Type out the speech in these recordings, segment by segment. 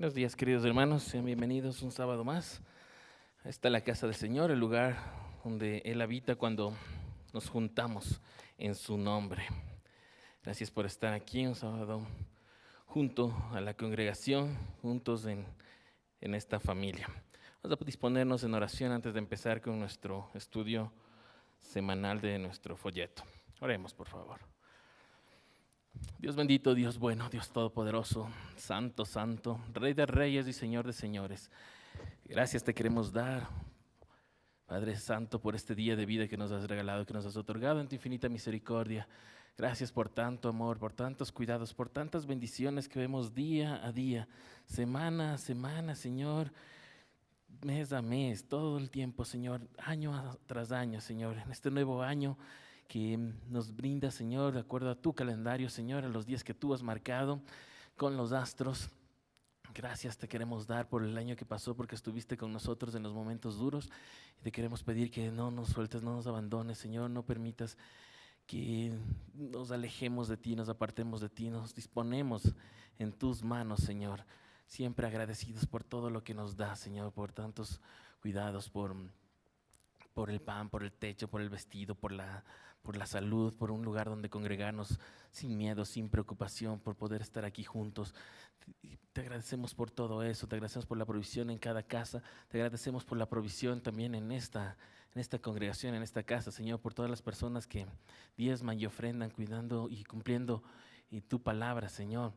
Buenos días, queridos hermanos, sean bienvenidos un sábado más. Esta es la casa del Señor, el lugar donde Él habita cuando nos juntamos en su nombre. Gracias por estar aquí un sábado junto a la congregación, juntos en esta familia. Vamos a disponernos en oración antes de empezar con nuestro estudio semanal de nuestro folleto. Oremos, por favor. Dios bendito, Dios bueno, Dios todopoderoso, santo, santo, Rey de reyes y Señor de señores. Gracias te queremos dar, Padre Santo, por este día de vida que nos has regalado, que nos has otorgado en tu infinita misericordia. Gracias por tanto amor, por tantos cuidados, por tantas bendiciones que vemos día a día, semana a semana, Señor, mes a mes, todo el tiempo, Señor, año tras año, Señor, en este nuevo año que nos brinda, Señor, de acuerdo a tu calendario, Señor, a los días que tú has marcado con los astros. Gracias te queremos dar por el año que pasó, porque estuviste con nosotros en los momentos duros. Y te queremos pedir que no nos sueltes, no nos abandones, Señor, no permitas que nos alejemos de ti, nos apartemos de ti, nos disponemos en tus manos, Señor. Siempre agradecidos por todo lo que nos das, Señor, por tantos cuidados, por el pan, por el techo, por el vestido, por la salud, por un lugar donde congregarnos sin miedo, sin preocupación, por poder estar aquí juntos. Te agradecemos por todo eso, te agradecemos por la provisión en cada casa, te agradecemos por la provisión también en esta congregación, en esta casa, Señor, por todas las personas que diezman y ofrendan, cuidando y cumpliendo tu palabra, Señor.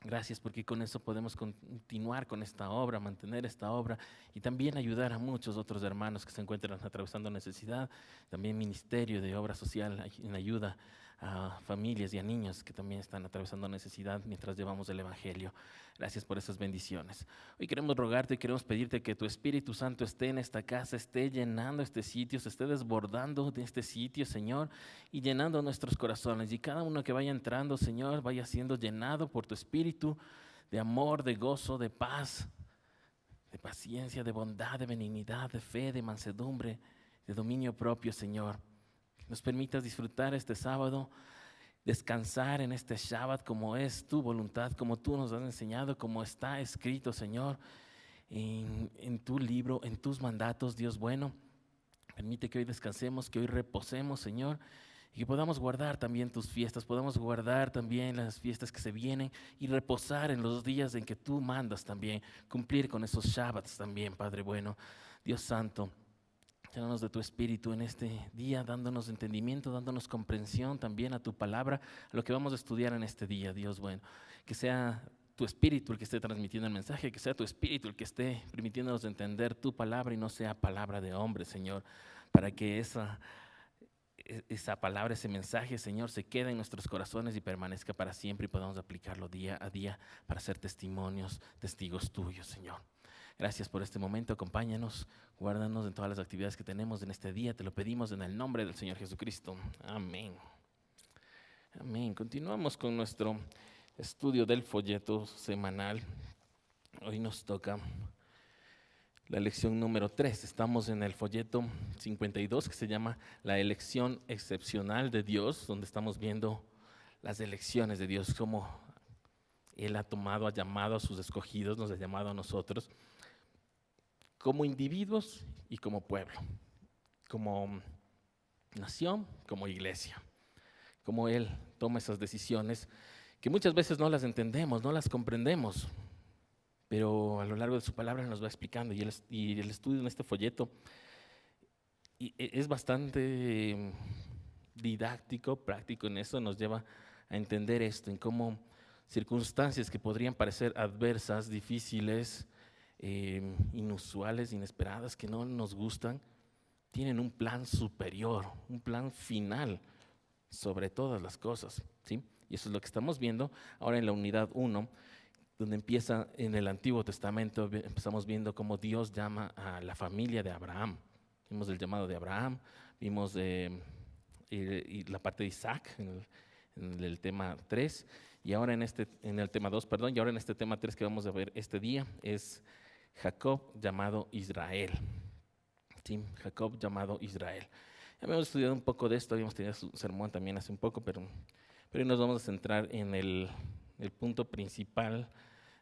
Gracias porque con eso podemos continuar con esta obra, mantener esta obra y también ayudar a muchos otros hermanos que se encuentran atravesando necesidad. También ministerio de obra social en ayuda a familias y a niños que también están atravesando necesidad mientras llevamos el Evangelio. Gracias por esas bendiciones. Hoy queremos rogarte y queremos pedirte que tu Espíritu Santo esté en esta casa, esté llenando este sitio, se esté desbordando de este sitio, Señor, y llenando nuestros corazones. Y cada uno que vaya entrando, Señor, vaya siendo llenado por tu Espíritu de amor, de gozo, de paz, de paciencia, de bondad, de benignidad, de fe, de mansedumbre, de dominio propio, Señor. Que nos permitas disfrutar este sábado, descansar en este Shabbat como es tu voluntad, como tú nos has enseñado, como está escrito, Señor, en tu libro, en tus mandatos, Dios bueno. Permite que hoy descansemos, que hoy reposemos, Señor, y que podamos guardar también tus fiestas, podamos guardar también las fiestas que se vienen y reposar en los días en que tú mandas también, cumplir con esos Shabbats también, Padre bueno. Dios Santo, llénanos de tu Espíritu en este día, dándonos entendimiento, dándonos comprensión también a tu palabra, a lo que vamos a estudiar en este día, Dios bueno. Que sea tu Espíritu el que esté transmitiendo el mensaje, que sea tu Espíritu el que esté permitiéndonos entender tu palabra y no sea palabra de hombre, Señor, para que esa palabra, ese mensaje, Señor, se quede en nuestros corazones y permanezca para siempre y podamos aplicarlo día a día para ser testimonios, testigos tuyos, Señor. Gracias por este momento, acompáñanos, guárdanos en todas las actividades que tenemos en este día, te lo pedimos en el nombre del Señor Jesucristo. Amén. Amén. Continuamos con nuestro estudio del folleto semanal. Hoy nos toca la lección número 3. Estamos en el folleto 52 que se llama La elección excepcional de Dios, donde estamos viendo las elecciones de Dios, cómo Él ha tomado, ha llamado a sus escogidos, nos ha llamado a nosotros como individuos y como pueblo, como nación, como iglesia, como Él toma esas decisiones que muchas veces no las entendemos, no las comprendemos, pero a lo largo de su palabra nos va explicando y el estudio en este folleto es bastante didáctico, práctico en eso, nos lleva a entender esto, en cómo circunstancias que podrían parecer adversas, difíciles, inusuales, inesperadas, que no nos gustan, tienen un plan superior, un plan final sobre todas las cosas, ¿sí? Y eso es lo que estamos viendo ahora en la unidad 1, donde empieza en el Antiguo Testamento. Empezamos viendo cómo Dios llama a la familia de Abraham. Vimos el llamado de Abraham, vimos y la parte de Isaac en el tema 3, y ahora en el tema 2, perdón, y ahora en este tema 3 que vamos a ver este día es Jacob llamado Israel. Sí, Jacob llamado Israel. Ya habíamos estudiado un poco de esto, habíamos tenido su sermón también hace un poco, pero hoy nos vamos a centrar en el punto principal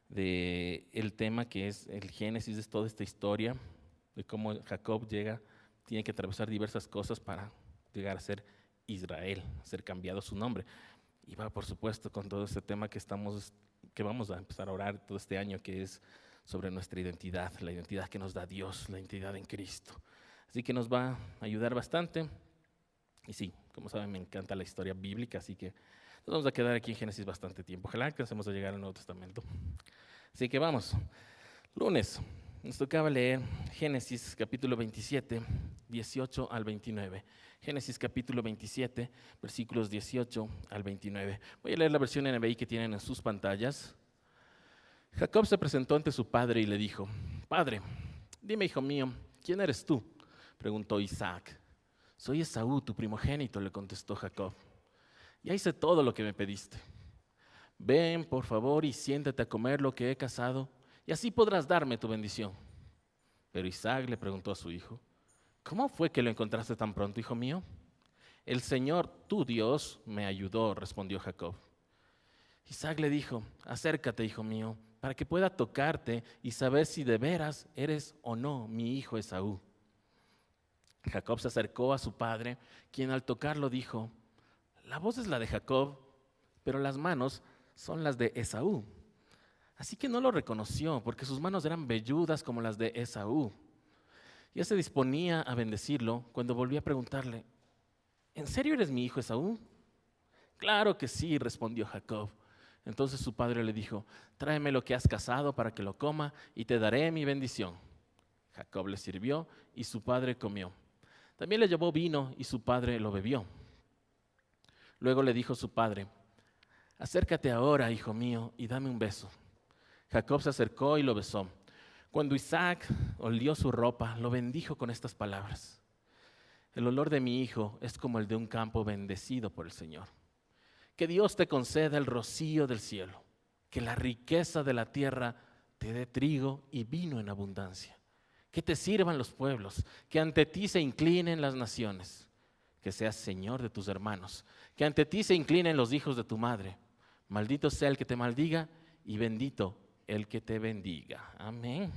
de el tema que es el génesis de toda esta historia, de cómo Jacob tiene que atravesar diversas cosas para llegar a ser Israel, ser cambiado su nombre. Y va, por supuesto, con todo este tema que vamos a empezar a orar todo este año, que es sobre nuestra identidad, la identidad que nos da Dios, la identidad en Cristo. Así que nos va a ayudar bastante. Y sí, como saben, me encanta la historia bíblica, así que nos vamos a quedar aquí en Génesis bastante tiempo. Ojalá alcancemos a llegar al Nuevo Testamento. Así que vamos. Lunes, nos tocaba leer Génesis capítulo 27, 18 al 29. Génesis capítulo 27, versículos 18 al 29. Voy a leer la versión NBI que tienen en sus pantallas. Jacob se presentó ante su padre y le dijo: Padre, dime, hijo mío, ¿quién eres tú?, preguntó Isaac. Soy Esaú, tu primogénito, le contestó Jacob. Ya hice todo lo que me pediste. Ven, por favor, y siéntate a comer lo que he cazado, y así podrás darme tu bendición. Pero Isaac le preguntó a su hijo: ¿Cómo fue que lo encontraste tan pronto, hijo mío? El Señor, tu Dios, me ayudó, respondió Jacob. Isaac le dijo: Acércate, hijo mío, para que pueda tocarte y saber si de veras eres o no mi hijo Esaú. Jacob se acercó a su padre, quien al tocarlo dijo: La voz es la de Jacob, pero las manos son las de Esaú. Así que no lo reconoció, porque sus manos eran velludas como las de Esaú. Ya se disponía a bendecirlo cuando volvió a preguntarle: ¿En serio eres mi hijo Esaú? Claro que sí, respondió Jacob. Entonces su padre le dijo: Tráeme lo que has cazado para que lo coma y te daré mi bendición. Jacob le sirvió y su padre comió. También le llevó vino y su padre lo bebió. Luego le dijo su padre: Acércate ahora, hijo mío, y dame un beso. Jacob se acercó y lo besó. Cuando Isaac olió su ropa, lo bendijo con estas palabras: El olor de mi hijo es como el de un campo bendecido por el Señor. Que Dios te conceda el rocío del cielo, que la riqueza de la tierra te dé trigo y vino en abundancia. Que te sirvan los pueblos, que ante ti se inclinen las naciones, que seas Señor de tus hermanos, que ante ti se inclinen los hijos de tu madre. Maldito sea el que te maldiga y bendito el que te bendiga. Amén.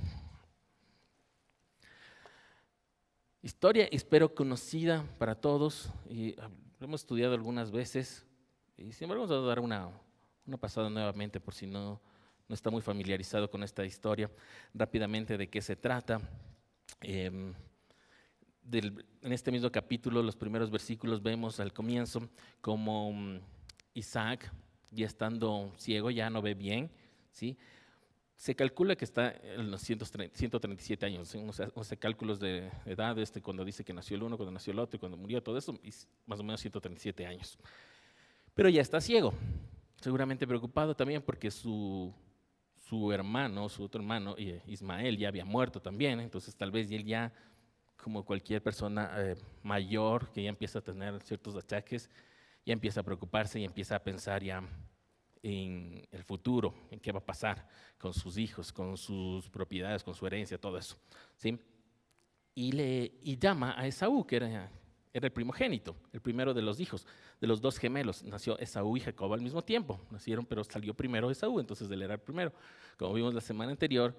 Historia, espero, conocida para todos, y lo hemos estudiado algunas veces, y sin embargo vamos a dar una pasada nuevamente por si no está muy familiarizado con esta historia, rápidamente de qué se trata. En este mismo capítulo, los primeros versículos, vemos al comienzo como Isaac, ya estando ciego, ya no ve bien, ¿sí? Se calcula que está en los 137 años, ¿sí? O sea, cálculos de edad, cuando dice que nació el uno, cuando nació el otro y cuando murió, todo eso, más o menos 137 años. Pero ya está ciego, seguramente preocupado también porque su otro hermano, Ismael, ya había muerto también, entonces tal vez él ya, como cualquier persona mayor que ya empieza a tener ciertos achaques, ya empieza a preocuparse y empieza a pensar ya en el futuro, en qué va a pasar con sus hijos, con sus propiedades, con su herencia, todo eso, ¿sí? Y llama a Esaú, que era el primogénito, el primero de los hijos, de los dos gemelos. Nació Esaú y Jacob al mismo tiempo, nacieron, pero salió primero Esaú, entonces él era el primero. Como vimos la semana anterior,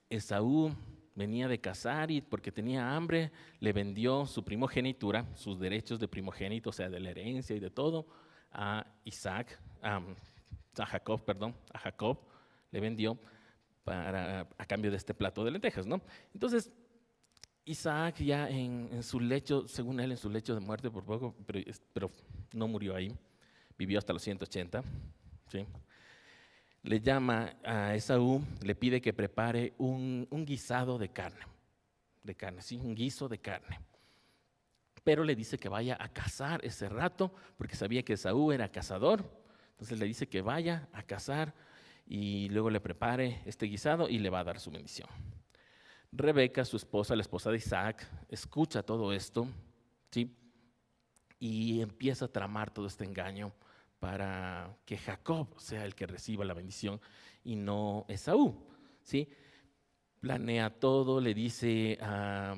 Esaú venía de cazar y porque tenía hambre, le vendió su primogenitura, sus derechos de primogénito, o sea, de la herencia y de todo, a Jacob le vendió a cambio de este plato de lentejas, ¿no? Entonces, Isaac ya en su lecho, según él, en su lecho de muerte por poco, pero no murió ahí, vivió hasta los 180, ¿sí? Le llama a Esaú, le pide que prepare un guisado de carne, ¿sí? Un guiso de carne. Pero le dice que vaya a cazar ese rato, porque sabía que Esaú era cazador. Entonces le dice que vaya a cazar y luego le prepare este guisado y le va a dar su bendición. Rebeca, su esposa, la esposa de Isaac, escucha todo esto, ¿sí? Y empieza a tramar todo este engaño para que Jacob sea el que reciba la bendición y no Esaú, ¿sí? Planea todo, le dice a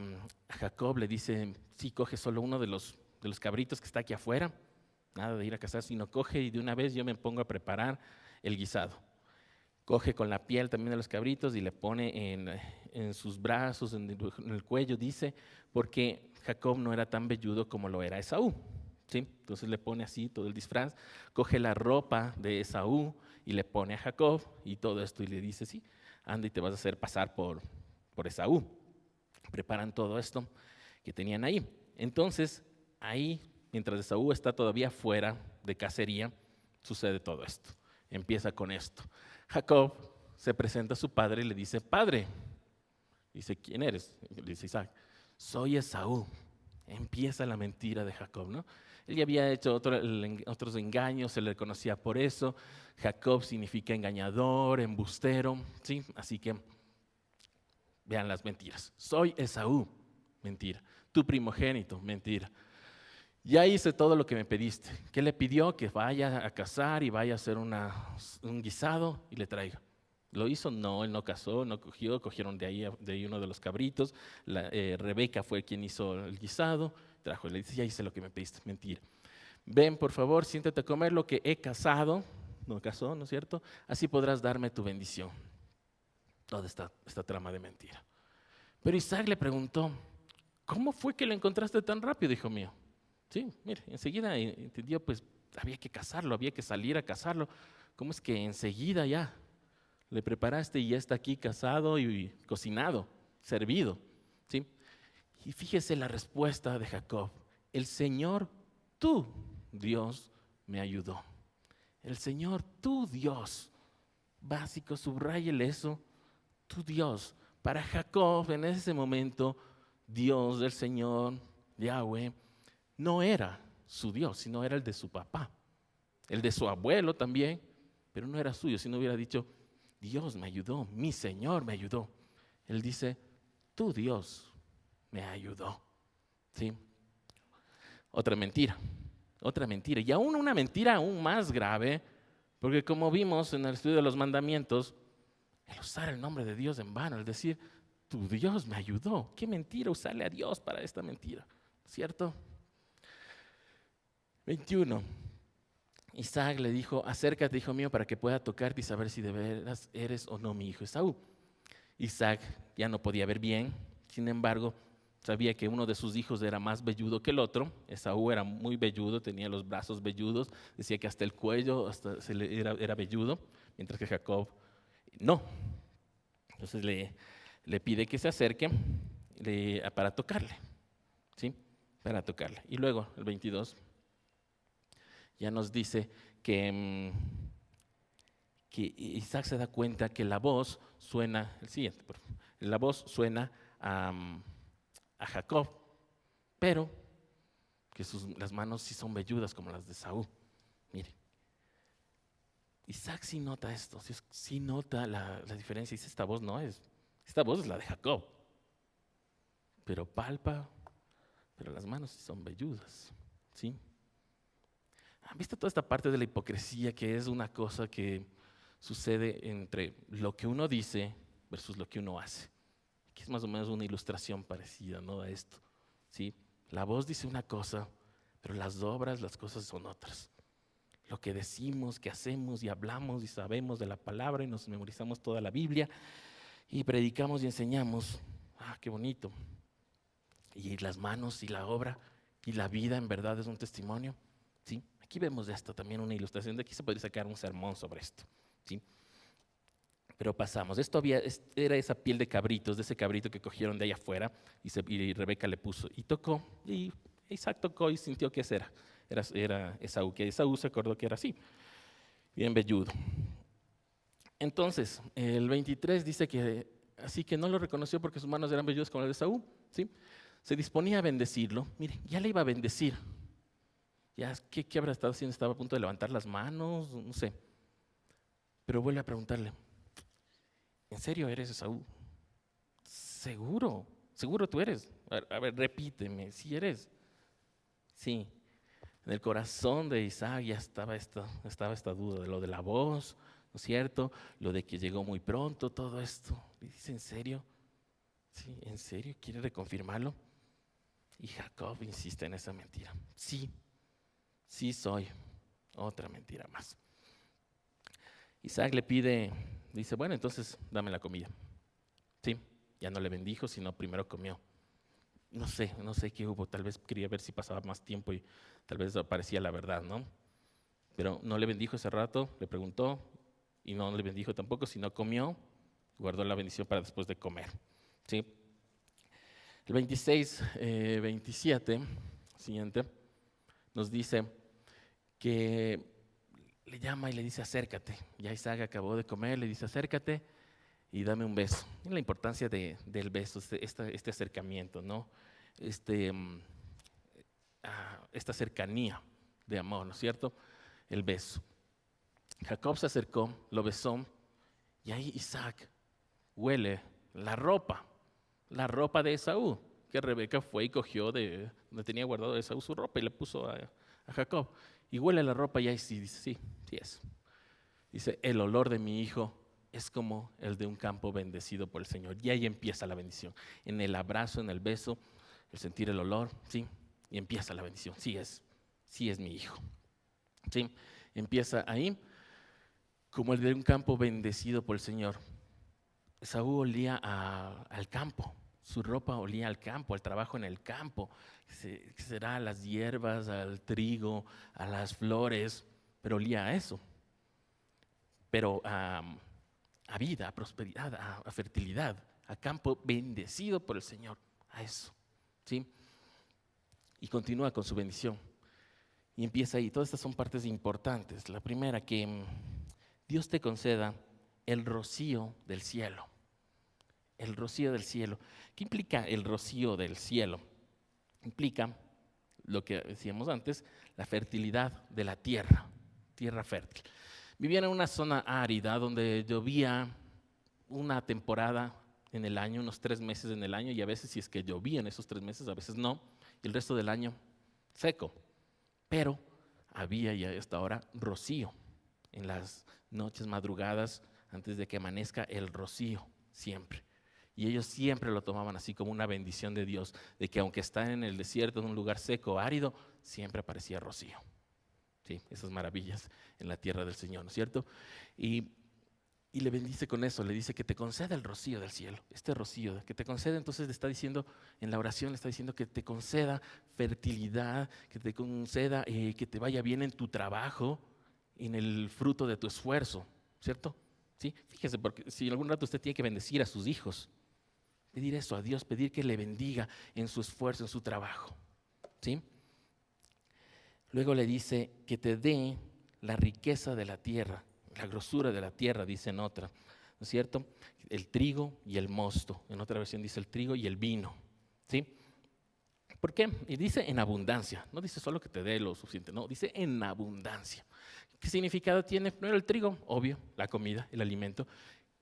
Jacob, le dice: sí, coge solo uno de los cabritos que está aquí afuera, nada de ir a cazar, sino coge y de una vez yo me pongo a preparar el guisado. Coge con la piel también de los cabritos y le pone en sus brazos, en el cuello, dice, porque Jacob no era tan velludo como lo era Esaú. ¿Sí? Entonces le pone así todo el disfraz, coge la ropa de Esaú y le pone a Jacob y todo esto y le dice, sí, anda y te vas a hacer pasar por Esaú. Preparan todo esto que tenían ahí. Entonces, ahí, mientras Esaú está todavía fuera de cacería, sucede todo esto. Empieza con esto. Jacob se presenta a su padre y le dice, padre. Dice, ¿quién eres? Le dice Isaac, soy Esaú. Empieza la mentira de Jacob, ¿no? Él ya había hecho otros engaños, se le conocía por eso. Jacob significa engañador, embustero, ¿sí? Así que vean las mentiras. Soy Esaú, mentira. Tu primogénito, mentira. Ya hice todo lo que me pediste. ¿Qué le pidió? Que vaya a cazar y vaya a hacer un guisado y le traiga. ¿Lo hizo? No, él no cazó, no cogió, cogieron de ahí uno de los cabritos. Rebeca fue quien hizo el guisado, trajo y le dice, ya hice lo que me pediste, mentira. Ven, por favor, siéntate a comer lo que he cazado. No cazó, ¿no es cierto? Así podrás darme tu bendición. Toda esta trama de mentira. Pero Isaac le preguntó, ¿cómo fue que lo encontraste tan rápido, hijo mío? Sí, mire, enseguida entendió, pues había que cazarlo, había que salir a cazarlo. ¿Cómo es que enseguida ya le preparaste y ya está aquí cazado y cocinado, servido? ¿Sí? Y fíjese la respuesta de Jacob. El Señor, tu Dios, me ayudó. El Señor, tu Dios. Básico, subráyele eso. Tu Dios. Para Jacob, en ese momento, Dios del Señor, Yahweh, no era su Dios, sino era el de su papá, el de su abuelo también, pero no era suyo, si no hubiera dicho, Dios me ayudó, mi Señor me ayudó. Él dice, tu Dios me ayudó. ¿Sí? Otra mentira, y aún una mentira aún más grave, porque como vimos en el estudio de los mandamientos, el usar el nombre de Dios en vano, el decir, tu Dios me ayudó. Qué mentira usarle a Dios para esta mentira, ¿cierto? 21. Isaac le dijo, acércate, hijo mío, para que pueda tocarte y saber si de veras eres o no mi hijo Esaú. Isaac ya no podía ver bien, sin embargo, sabía que uno de sus hijos era más velludo que el otro. Esaú era muy velludo, tenía los brazos velludos, decía que hasta el cuello era velludo, mientras que Jacob no. Entonces le pide que se acerque para tocarle, ¿sí? Para tocarle. Y luego, el 22, ya nos dice que Isaac se da cuenta que la voz suena, el siguiente, la voz suena a Jacob, pero que las manos sí son velludas como las de Saúl. Mire, Isaac sí nota esto, sí nota la diferencia. Dice, esta voz es la de Jacob, pero palpa, pero las manos sí son velludas, ¿sí? ¿Han visto toda esta parte de la hipocresía que es una cosa que sucede entre lo que uno dice versus lo que uno hace? Que es más o menos una ilustración parecida, ¿no?, a esto, ¿sí? La voz dice una cosa, pero las obras, las cosas son otras. Lo que decimos, que hacemos y hablamos y sabemos de la palabra y nos memorizamos toda la Biblia y predicamos y enseñamos. Qué bonito. Y las manos y la obra y la vida en verdad es un testimonio, ¿sí? Aquí vemos esto también, una ilustración. De aquí se podría sacar un sermón sobre esto, ¿sí? Pero pasamos. Era esa piel de cabritos, de ese cabrito que cogieron de allá afuera y Rebeca le puso y tocó. Y Isaac tocó y sintió que ese era Esaú, que Esaú se acordó que era así, bien velludo. Entonces, el 23 dice que así que no lo reconoció porque sus manos eran velludas como las de Esaú, ¿sí? Se disponía a bendecirlo. Mire, ya le iba a bendecir. Ya, ¿qué habrá estado haciendo? Estaba a punto de levantar las manos, no sé. Pero vuelve a preguntarle, ¿en serio eres Esaú? Seguro tú eres. A ver, repíteme, ¿sí eres? Sí. En el corazón de Isaac ya estaba esta duda de lo de la voz, ¿no es cierto? Lo de que llegó muy pronto, todo esto. Y dice, ¿en serio? Sí, ¿en serio? ¿Quiere reconfirmarlo? Y Jacob insiste en esa mentira. Sí soy. Otra mentira más. Isaac le pide dice, bueno, entonces dame la comida. Sí, ya no le bendijo, sino primero comió. No sé qué hubo, tal vez quería ver si pasaba más tiempo y tal vez aparecía la verdad, ¿no? Pero no le bendijo ese rato, le preguntó y no le bendijo tampoco, sino comió, guardó la bendición para después de comer, ¿sí? El 26, 27, siguiente, nos dice que le llama y le dice acércate. Ya Isaac acabó de comer, le dice acércate y dame un beso. Y la importancia del beso, este acercamiento, ¿no? Esta cercanía de amor, ¿no es cierto? El beso. Jacob se acercó, lo besó y ahí Isaac huele la ropa de Esaú, que Rebeca fue y cogió de donde tenía guardado Esaú su ropa y le puso a Jacob. Y huele la ropa y ahí sí dice, sí es. Dice, el olor de mi hijo es como el de un campo bendecido por el Señor. Y ahí empieza la bendición. En el abrazo, en el beso, el sentir el olor, ¿sí? Y empieza la bendición. Sí es mi hijo. ¿Sí? Empieza ahí como el de un campo bendecido por el Señor. Esaú olía al campo. Su ropa olía al campo, al trabajo en el campo. Será a las hierbas, al trigo, a las flores, pero olía a eso. Pero a vida, a prosperidad, a fertilidad, a campo bendecido por el Señor, a eso, ¿sí? Y continúa con su bendición. Y empieza ahí, todas estas son partes importantes. La primera, que Dios te conceda el rocío del cielo. El rocío del cielo. ¿Qué implica el rocío del cielo? Implica lo que decíamos antes, la fertilidad de la tierra, tierra fértil. Vivían en una zona árida donde llovía una temporada en el año, unos 3 meses en el año, y a veces si es que llovía en esos 3 meses, a veces no, y el resto del año seco. Pero había ya hasta ahora rocío en las noches madrugadas antes de que amanezca, el rocío siempre. Y ellos siempre lo tomaban así como una bendición de Dios, de que aunque están en el desierto, en un lugar seco, árido, siempre aparecía rocío. Sí, esas maravillas en la tierra del Señor, ¿no es cierto? Y le bendice con eso, le dice que te conceda el rocío del cielo, este rocío, que te conceda, entonces le está diciendo, en la oración le está diciendo que te conceda fertilidad, que te conceda que te vaya bien en tu trabajo, en el fruto de tu esfuerzo, ¿cierto? ¿Sí? Fíjese, porque si algún rato usted tiene que bendecir a sus hijos, pedir eso a Dios, pedir que le bendiga en su esfuerzo, en su trabajo, ¿sí? Luego le dice que te dé la riqueza de la tierra, la grosura de la tierra, dice en otra, ¿no es cierto? El trigo y el mosto, en otra versión dice el trigo y el vino, ¿sí? ¿Por qué? Y dice en abundancia, no dice solo que te dé lo suficiente, no, dice en abundancia. ¿Qué significado tiene? Primero el trigo, obvio, la comida, el alimento,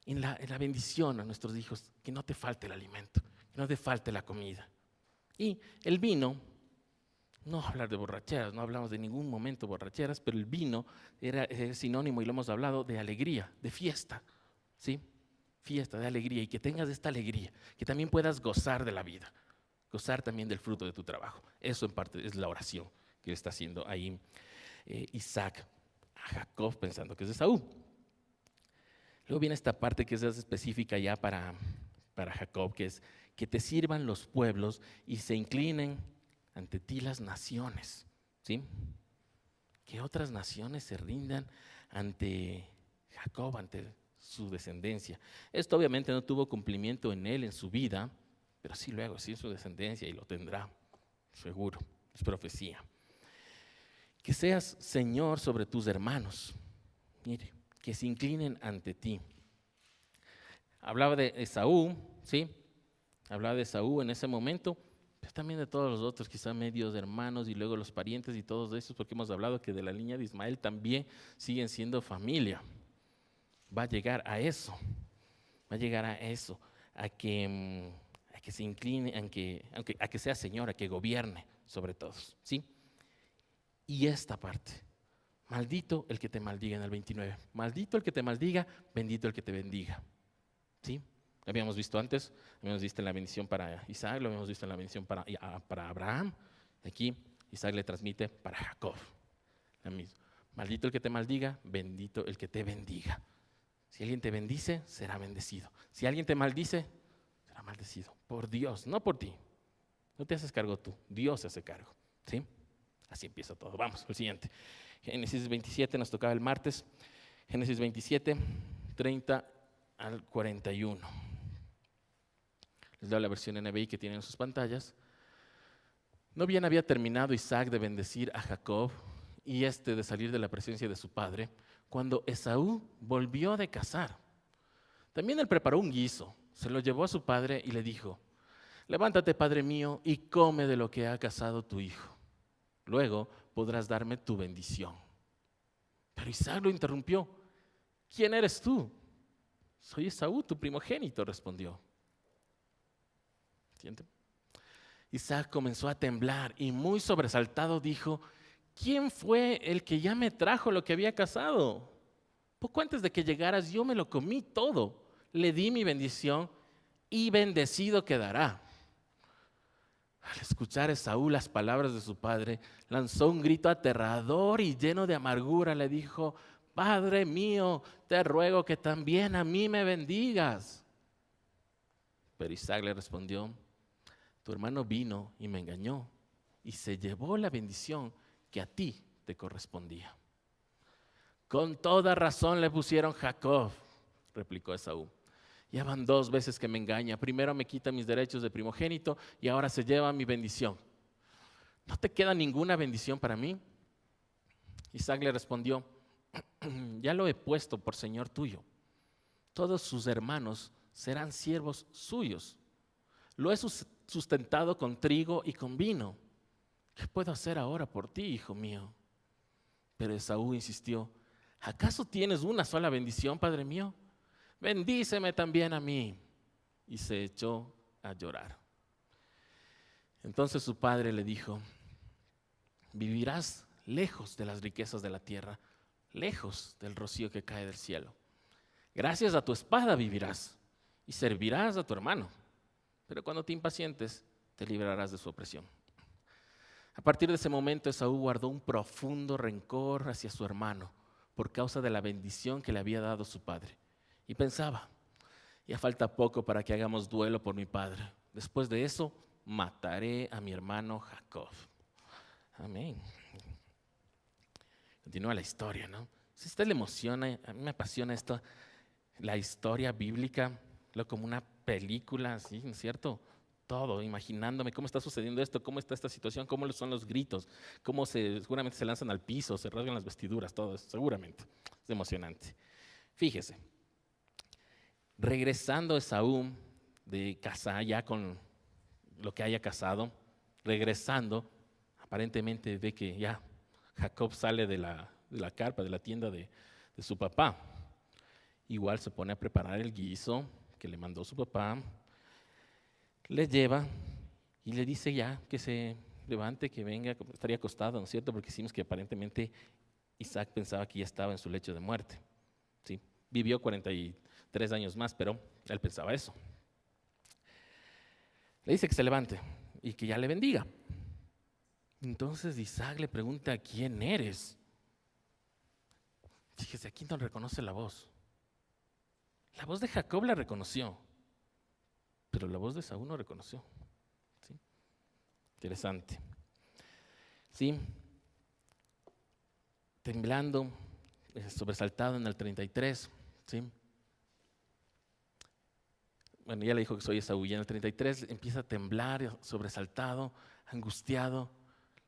en la bendición a nuestros hijos, que no te falte el alimento, que no te falte la comida. Y el vino, no hablar de borracheras, no hablamos de ningún momento borracheras, pero el vino es sinónimo, y lo hemos hablado, de alegría, de fiesta, ¿sí? Fiesta, de alegría, y que tengas esta alegría, que también puedas gozar de la vida, gozar también del fruto de tu trabajo. Eso en parte es la oración que está haciendo ahí Isaac a Jacob, pensando que es de Esaú. Luego viene esta parte que es específica ya para Jacob, que es que te sirvan los pueblos y se inclinen ante ti las naciones, ¿sí? Que otras naciones se rindan ante Jacob, ante su descendencia. Esto obviamente no tuvo cumplimiento en él, en su vida, pero sí luego, sí en su descendencia, y lo tendrá, seguro, es profecía. Que seas Señor sobre tus hermanos, mire, que se inclinen ante ti. Hablaba de Esaú, ¿sí? Hablaba de Esaú en ese momento, pero también de todos los otros, quizá medios hermanos y luego los parientes y todos esos, porque hemos hablado que de la línea de Ismael también siguen siendo familia. Va a llegar a eso, a que se incline, a que sea Señor, a que gobierne sobre todos, ¿sí? Y esta parte, maldito el que te maldiga en el 29, maldito el que te maldiga, bendito el que te bendiga, ¿sí? Lo habíamos visto antes, lo habíamos visto en la bendición para Isaac, lo habíamos visto en la bendición para Abraham. Aquí Isaac le transmite para Jacob. Maldito el que te maldiga, bendito el que te bendiga. Si alguien te bendice, será bendecido. Si alguien te maldice, será maldecido. Por Dios, no por ti. No te haces cargo tú, Dios se hace cargo. ¿Sí? Así empieza todo. Vamos, el siguiente. Génesis 27, nos tocaba el martes. Génesis 27, 30 al 41. Les leo la versión NBI que tienen en sus pantallas. No bien había terminado Isaac de bendecir a Jacob y de salir de la presencia de su padre, cuando Esaú volvió de cazar. También él preparó un guiso, se lo llevó a su padre y le dijo: levántate, padre mío, y come de lo que ha cazado tu hijo. Luego podrás darme tu bendición. Pero Isaac lo interrumpió. ¿Quién eres tú? Soy Esaú, tu primogénito, respondió. ¿Entienden? Isaac comenzó a temblar y muy sobresaltado dijo: ¿quién fue el que ya me trajo lo que había cazado? Poco antes de que llegaras yo me lo comí todo. Le di mi bendición y bendecido quedará. Al escuchar Esaú las palabras de su padre, lanzó un grito aterrador y lleno de amargura. Le dijo: Padre mío, te ruego que también a mí me bendigas. Pero Isaac le respondió: tu hermano vino y me engañó y se llevó la bendición que a ti te correspondía. Con toda razón le pusieron Jacob, replicó Esaú. Ya van 2 veces que me engaña. Primero me quita mis derechos de primogénito y ahora se lleva mi bendición. ¿No te queda ninguna bendición para mí? Isaac le respondió: ya lo he puesto por señor tuyo. Todos sus hermanos serán siervos suyos. Lo he sustentado con trigo y con vino. ¿Qué puedo hacer ahora por ti, hijo mío? Pero Esaú insistió: ¿acaso tienes una sola bendición, padre mío? Bendíceme también a mí. Y se echó a llorar. Entonces su padre le dijo: vivirás lejos de las riquezas de la tierra, lejos del rocío que cae del cielo. Gracias a tu espada vivirás y servirás a tu hermano. Pero cuando te impacientes, te librarás de su opresión. A partir de ese momento, Esaú guardó un profundo rencor hacia su hermano por causa de la bendición que le había dado su padre. Y pensaba: ya falta poco para que hagamos duelo por mi padre. Después de eso, mataré a mi hermano Jacob. Amén. Continúa la historia, ¿no? Si a usted le emociona, a mí me apasiona esto, la historia bíblica, lo como una película, ¿sí? ¿No es cierto? Todo, imaginándome cómo está sucediendo esto, cómo está esta situación, cómo son los gritos, seguramente se lanzan al piso, se rasgan las vestiduras, todo eso, seguramente. Es emocionante. Fíjese, regresando Esaú de cazar ya con lo que haya cazado, regresando, aparentemente ve que ya Jacob sale de la carpa, de la tienda de su papá. Igual se pone a preparar el guiso que le mandó su papá, le lleva y le dice ya que se levante, que venga, estaría acostado, ¿no es cierto? Porque decimos que aparentemente Isaac pensaba que ya estaba en su lecho de muerte. ¿Sí? Vivió 43 años más, pero él pensaba eso. Le dice que se levante y que ya le bendiga. Entonces Isaac le pregunta: ¿quién eres? Fíjese, aquí no reconoce la voz. La voz de Jacob la reconoció, pero la voz de Esaú no reconoció. ¿Sí? Interesante. ¿Sí? Temblando, sobresaltado en el 33. ¿Sí? Bueno, ya le dijo que soy Esaú, y en el 33 empieza a temblar, sobresaltado, angustiado.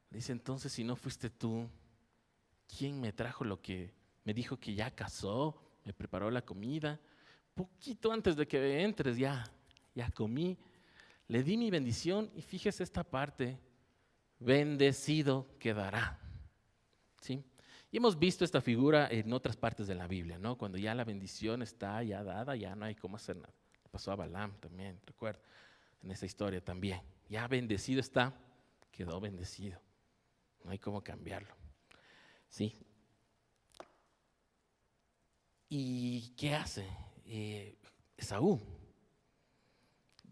Le dice: entonces, si no fuiste tú, ¿quién me trajo lo que me dijo que ya cazó? Me preparó la comida. Poquito antes de que entres ya comí, le di mi bendición y fíjese esta parte: bendecido quedará. ¿Sí? Y hemos visto esta figura en otras partes de la Biblia, ¿no? Cuando ya la bendición está ya dada, ya no hay cómo hacer nada. Pasó a Balaam también, recuerdo, en esa historia también. Ya bendecido está, quedó bendecido. No hay cómo cambiarlo. ¿Sí? ¿Y qué hace? Esaú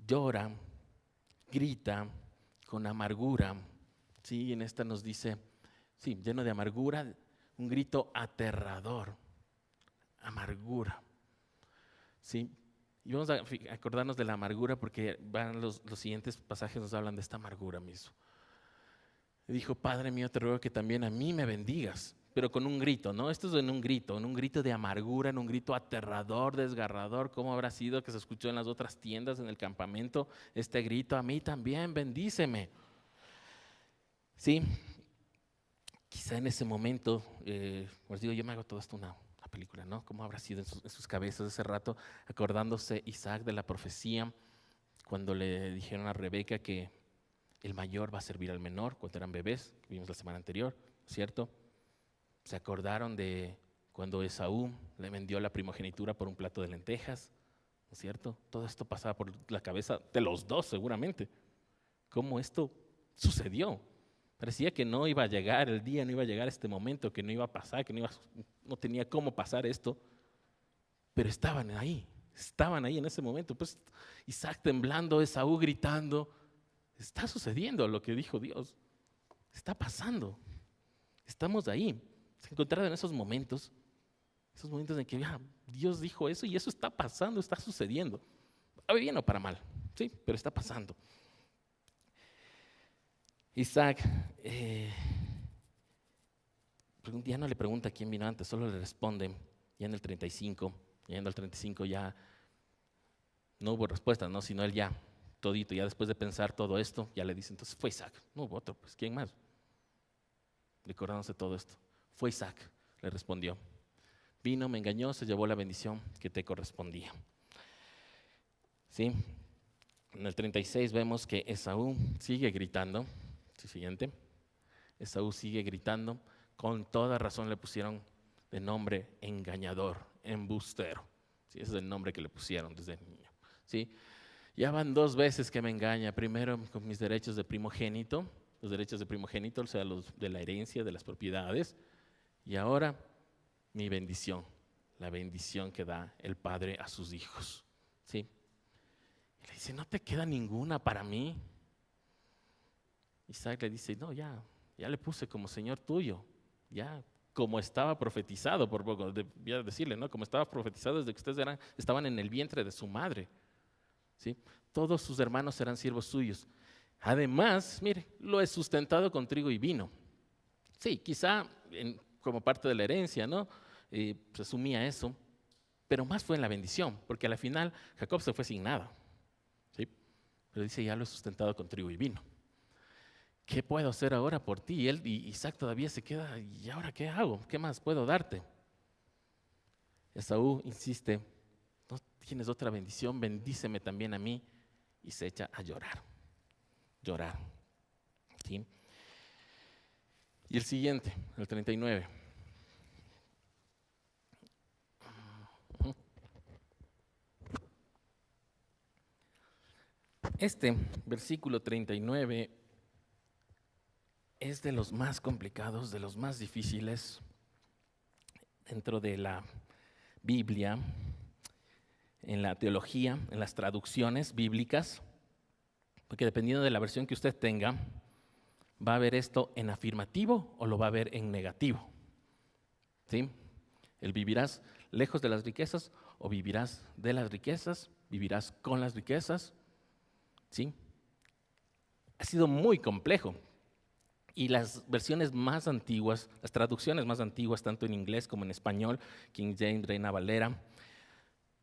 llora, grita con amargura. ¿Sí? En esta nos dice, sí, lleno de amargura, un grito aterrador, amargura. ¿sí? Y vamos a acordarnos de la amargura porque los siguientes pasajes nos hablan de esta amargura mismo. Y dijo, Padre mío, te ruego que también a mí me bendigas, pero con un grito, ¿no? Esto es en un grito de amargura, en un grito aterrador, desgarrador. ¿Cómo habrá sido que se escuchó en las otras tiendas, en el campamento, este grito? A mí también, bendíceme. Sí, quizá en ese momento, os digo, yo me hago todo esto una película, ¿no? ¿Cómo habrá sido en sus cabezas ese rato, acordándose Isaac de la profecía, cuando le dijeron a Rebeca que el mayor va a servir al menor, cuando eran bebés, que vimos la semana anterior, ¿cierto? Se acordaron de cuando Esaú le vendió la primogenitura por un plato de lentejas, ¿no es cierto? Todo esto pasaba por la cabeza de los dos seguramente. ¿Cómo esto sucedió? Parecía que no iba a llegar el día, no iba a llegar este momento, que no iba a pasar, que no tenía cómo pasar esto, pero estaban ahí en ese momento. Pues Isaac temblando, Esaú gritando. Está sucediendo lo que dijo Dios. Está pasando. Estamos ahí. Se encontraron en esos momentos en que Dios dijo eso y eso está pasando, está sucediendo. Para bien o para mal, sí, pero está pasando. Isaac ya no le pregunta quién vino antes, solo le responde, ya en el 35, llegando al 35 ya no hubo respuesta, ¿no? Sino él ya, todito, ya después de pensar todo esto, ya le dice, entonces fue Isaac, no hubo otro, pues ¿quién más? Recordándose todo esto, fue Isaac, le respondió. Vino, me engañó, se llevó la bendición que te correspondía. ¿Sí? En el 36 vemos que Esaú sigue gritando. Sí, siguiente. Esaú sigue gritando. Con toda razón le pusieron de nombre engañador, embustero. Sí, ese es el nombre que le pusieron desde niño. ¿Sí? Ya van 2 veces que me engaña. Primero con mis derechos de primogénito, los derechos de primogénito, o sea, los de la herencia, de las propiedades. Y ahora mi bendición, la bendición que da el Padre a sus hijos. ¿Sí? Y le dice, ¿no te queda ninguna para mí? Isaac le dice, no, ya le puse como Señor tuyo, ya como estaba profetizado, por poco, voy a decirle, ¿no? Como estaba profetizado desde que ustedes estaban en el vientre de su madre. ¿Sí? Todos sus hermanos serán siervos suyos. Además, mire, lo he sustentado con trigo y vino. Sí, quizá como parte de la herencia, ¿no? Se asumía eso, pero más fue en la bendición, porque al final Jacob se fue sin nada, ¿sí? Pero dice, ya lo he sustentado con trigo y vino. ¿Qué puedo hacer ahora por ti? Y Isaac todavía se queda, ¿y ahora qué hago? ¿Qué más puedo darte? Esaú insiste, no tienes otra bendición, bendíceme también a mí, y se echa a llorar, ¿sí? Y el siguiente, el 39. Este versículo 39 es de los más complicados, de los más difíciles dentro de la Biblia, en la teología, en las traducciones bíblicas, porque dependiendo de la versión que usted tenga, va a ver esto en afirmativo o lo va a ver en negativo. ¿Sí? El vivirás lejos de las riquezas o vivirás de las riquezas, vivirás con las riquezas. ¿Sí? Ha sido muy complejo. Y las versiones más antiguas, las traducciones más antiguas, tanto en inglés como en español, King James, Reina Valera,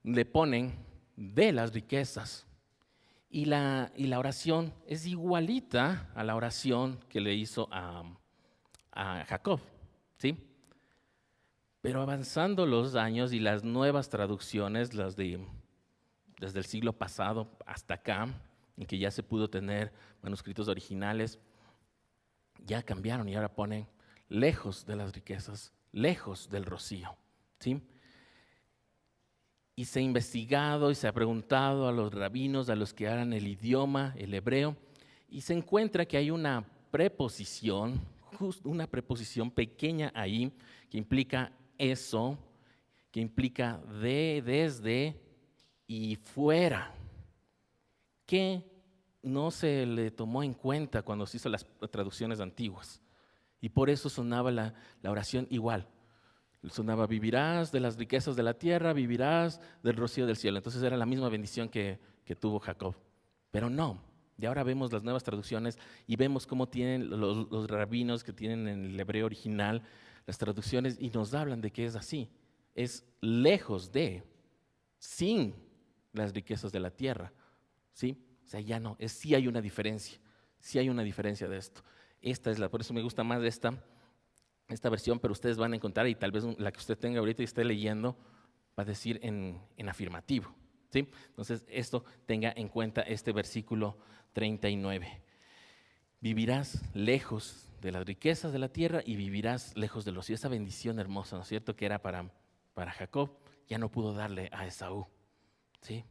le ponen de las riquezas. Y la oración es igualita a la oración que le hizo a Jacob, ¿sí? Pero avanzando los años y las nuevas traducciones, desde el siglo pasado hasta acá, en que ya se pudo tener manuscritos originales, ya cambiaron y ahora ponen lejos de las riquezas, lejos del rocío, ¿sí? Y se ha investigado y se ha preguntado a los rabinos, a los que hablan el idioma, el hebreo, y se encuentra que hay una preposición, una preposición pequeña ahí, que implica eso, que implica de, desde y fuera, que no se le tomó en cuenta cuando se hizo las traducciones antiguas. Y por eso sonaba la oración igual. Sonaba, vivirás de las riquezas de la tierra, vivirás del rocío del cielo. Entonces era la misma bendición que tuvo Jacob. Pero no, y ahora vemos las nuevas traducciones y vemos cómo tienen los rabinos que tienen en el hebreo original las traducciones y nos hablan de que es así. Es lejos de, sin las riquezas de la tierra. ¿Sí? O sea, ya no, sí hay una diferencia. Sí hay una diferencia de esto. Por eso me gusta más de esta versión, pero ustedes van a encontrar, y tal vez la que usted tenga ahorita y esté leyendo, va a decir en afirmativo. ¿Sí? Entonces, esto tenga en cuenta este versículo 39. Vivirás lejos de las riquezas de la tierra y vivirás lejos de los cielos. Esa bendición hermosa, ¿no es cierto?, que era para Jacob, ya no pudo darle a Esaú. ¿Sí?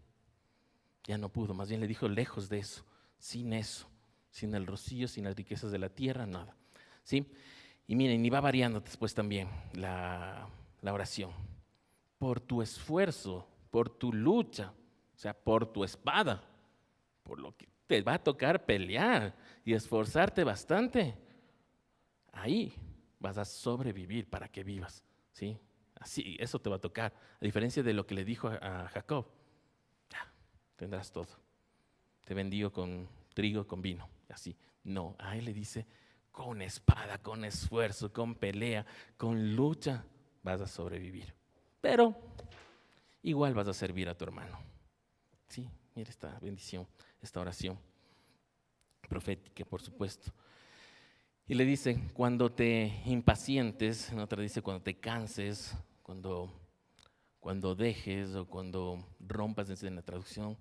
Ya no pudo, más bien le dijo lejos de eso, sin el rocío, sin las riquezas de la tierra, nada. ¿Sí? Y miren, y va variando después también la oración. Por tu esfuerzo, por tu lucha, o sea, por tu espada, por lo que te va a tocar pelear y esforzarte bastante, ahí vas a sobrevivir para que vivas, ¿sí? Así, eso te va a tocar, a diferencia de lo que le dijo a Jacob. Tendrás todo. Te bendigo con trigo, con vino, así. No, a él le dice, con espada, con esfuerzo, con pelea, con lucha, vas a sobrevivir. Pero igual vas a servir a tu hermano. Sí, mira esta bendición, esta oración profética, por supuesto. Y le dice, cuando te impacientes, en otra dice, cuando te canses, cuando dejes o cuando rompas, en la traducción,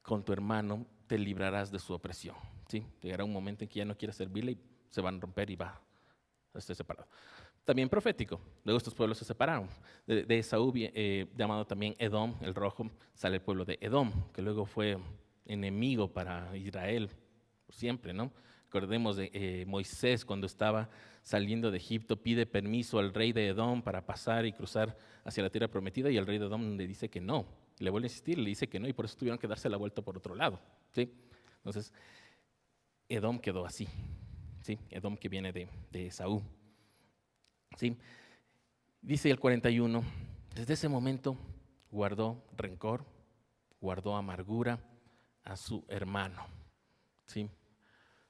con tu hermano te librarás de su opresión. ¿Sí? Llegará un momento en que ya no quieras servirle y se van a romper y va a estar separado. También profético. Luego estos pueblos se separaron. De Esaú, llamado también Edom, el rojo, sale el pueblo de Edom, que luego fue enemigo para Israel siempre, ¿no? Recordemos de Moisés cuando estaba saliendo de Egipto, pide permiso al rey de Edom para pasar y cruzar hacia la tierra prometida y el rey de Edom le dice que no. Le vuelve a insistir, le dice que no y por eso tuvieron que darse la vuelta por otro lado. ¿Sí? Entonces, Edom quedó así. ¿Sí? Edom que viene de Esaú. ¿Sí? Dice el 41, desde ese momento guardó rencor, guardó amargura a su hermano. ¿Sí?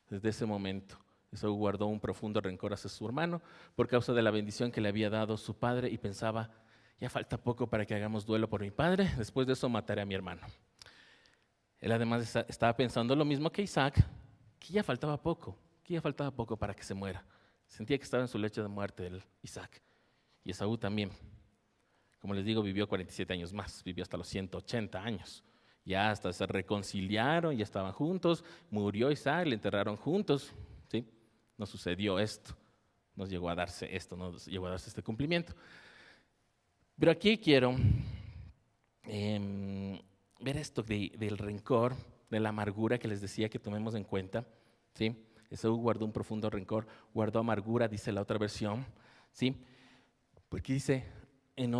Desde ese momento, Esaú guardó un profundo rencor hacia su hermano por causa de la bendición que le había dado su padre y pensaba, ya falta poco para que hagamos duelo por mi padre, después de eso mataré a mi hermano. Él además estaba pensando lo mismo que Isaac, que ya faltaba poco para que se muera. Sentía que estaba en su lecho de muerte el Isaac. Y Esaú también. Como les digo, vivió 47 años más, vivió hasta los 180 años. Ya hasta se reconciliaron, ya estaban juntos, murió Isaac, le enterraron juntos. ¿Sí? No sucedió esto, no llegó a darse este cumplimiento. Pero aquí quiero ver esto del rencor, de la amargura que les decía que tomemos en cuenta. ¿Sí? Esaú guardó un profundo rencor, guardó amargura, dice la otra versión. ¿Sí? Porque dice, en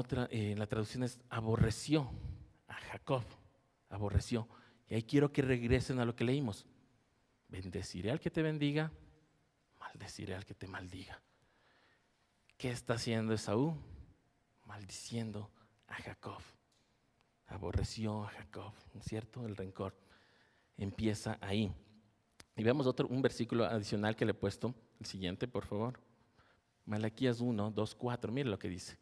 la traducción es aborreció a Jacob, aborreció. Y ahí quiero que regresen a lo que leímos. Bendeciré al que te bendiga, maldeciré al que te maldiga. ¿Qué está haciendo Esaú? Maldiciendo a Jacob. Aborreció a Jacob, ¿no es cierto? El rencor empieza ahí. Y veamos un versículo adicional que le he puesto, el siguiente, por favor. Malaquías 1, 2, 4, mire lo que dice.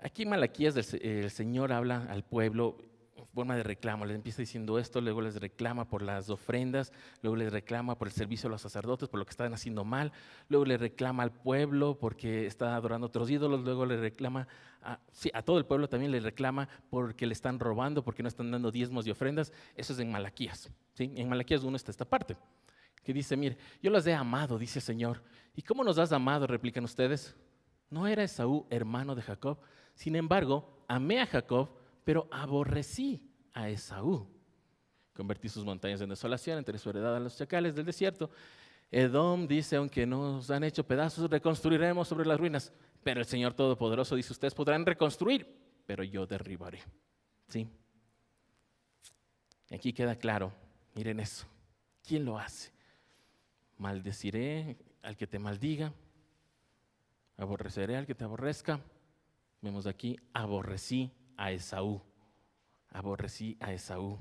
Aquí en Malaquías el Señor habla al pueblo en forma de reclamo, les empieza diciendo esto, luego les reclama por las ofrendas, luego les reclama por el servicio a los sacerdotes, por lo que estaban haciendo mal, luego le reclama al pueblo porque está adorando otros ídolos, luego le reclama, a todo el pueblo también le reclama porque le están robando, porque no están dando diezmos y ofrendas. Eso es en Malaquías. ¿Sí? En Malaquías 1 está esta parte, que dice, mire, yo las he amado, dice el Señor. ¿Y cómo nos has amado? Replican ustedes. ¿No era Esaú hermano de Jacob? Sin embargo, amé a Jacob, pero aborrecí a Esaú. Convertí sus montañas en desolación, entre su heredad a los chacales del desierto. Edom dice, aunque nos han hecho pedazos, reconstruiremos sobre las ruinas. Pero el Señor Todopoderoso dice, ustedes podrán reconstruir, pero yo derribaré. ¿Sí? Aquí queda claro, miren eso. ¿Quién lo hace? Maldeciré al que te maldiga, Aborreceré al que te aborrezca. Vemos aquí, aborrecí a Esaú. Aborrecí a Esaú,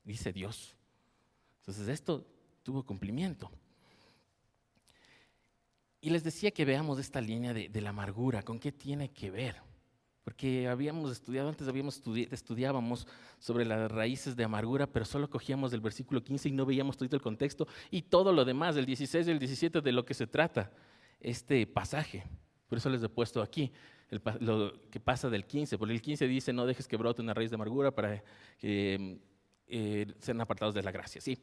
dice Dios. Entonces esto tuvo cumplimiento. Y les decía que veamos esta línea de la amargura, ¿con qué tiene que ver? Porque estudiábamos sobre las raíces de amargura, pero solo cogíamos del versículo 15 y no veíamos todo el contexto y todo lo demás, del 16 y el 17, de lo que se trata este pasaje. Por eso les he puesto aquí lo que pasa del 15, porque el 15 dice, no dejes que brote una raíz de amargura para que sean apartados de la gracia, sí.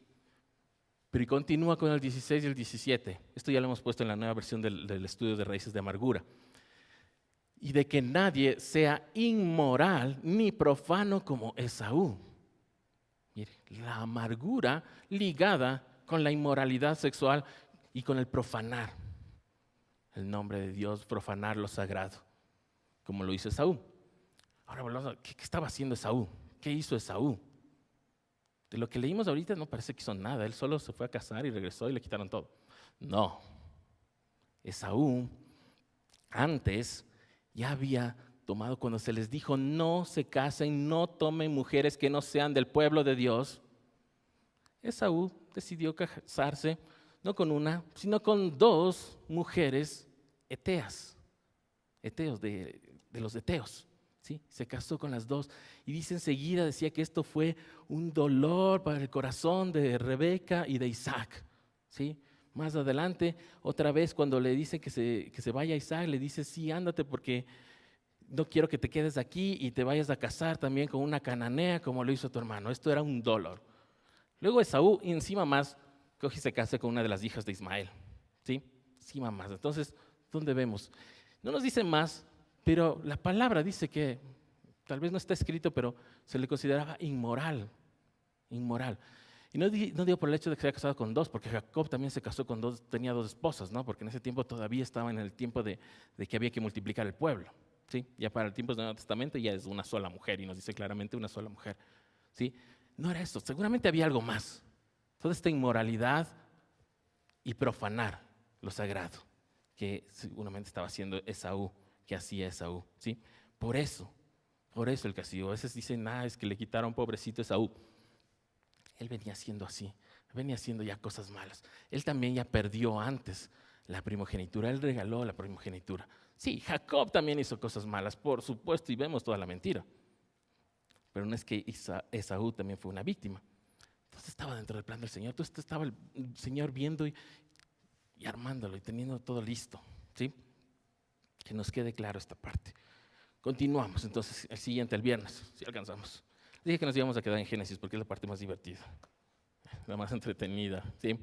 Pero y continúa con el 16 y el 17. Esto ya lo hemos puesto en la nueva versión del estudio de raíces de amargura. Y de que nadie sea inmoral ni profano como Esaú. Mire, la amargura ligada con la inmoralidad sexual y con el profanar el nombre de Dios, profanar lo sagrado, como lo hizo Esaú. Ahora, ¿qué estaba haciendo Esaú? ¿Qué hizo Esaú? De lo que leímos ahorita no parece que hizo nada. Él solo se fue a casar y regresó y le quitaron todo. No. Esaú antes ya había tomado, cuando se les dijo no se casen, no tomen mujeres que no sean del pueblo de Dios, Esaú decidió casarse no con una, sino con 2 mujeres eteos de los eteos. ¿Sí? Se casó con las 2 y dice enseguida, decía que esto fue un dolor para el corazón de Rebeca y de Isaac. ¿Sí? Más adelante, otra vez cuando le dice que se vaya Isaac, le dice sí, ándate porque no quiero que te quedes aquí y te vayas a casar también con una cananea como lo hizo tu hermano. Esto era un dolor. Luego Esaú, encima más, coge y se casa con una de las hijas de Ismael. ¿Sí? Encima más. Entonces, ¿dónde vemos? No nos dice más, pero la palabra dice que, tal vez no está escrito, pero se le consideraba inmoral. Inmoral. Y no digo por el hecho de que se haya casado con 2, porque Jacob también se casó con 2, tenía 2 esposas, ¿no? Porque en ese tiempo todavía estaba en el tiempo de que había que multiplicar el pueblo. ¿Sí? Ya para el tiempo del Nuevo Testamento ya es una sola mujer, y nos dice claramente una sola mujer. ¿Sí? No era esto, seguramente había algo más. Toda esta inmoralidad y profanar lo sagrado que seguramente estaba haciendo Esaú, que hacía Esaú. ¿Sí? Por eso el castigo. A veces dicen, es que le quitaron pobrecito Esaú. Él venía haciendo así, venía haciendo ya cosas malas. Él también ya perdió antes la primogenitura, él regaló la primogenitura. Sí, Jacob también hizo cosas malas, por supuesto, y vemos toda la mentira. Pero no es que Esaú también fue una víctima. Entonces estaba dentro del plan del Señor. Entonces estaba el Señor viendo y armándolo y teniendo todo listo. ¿Sí? Que nos quede claro esta parte. Continuamos entonces el siguiente, el viernes, si alcanzamos. Dije que nos íbamos a quedar en Génesis porque es la parte más divertida, la más entretenida. ¿Sí?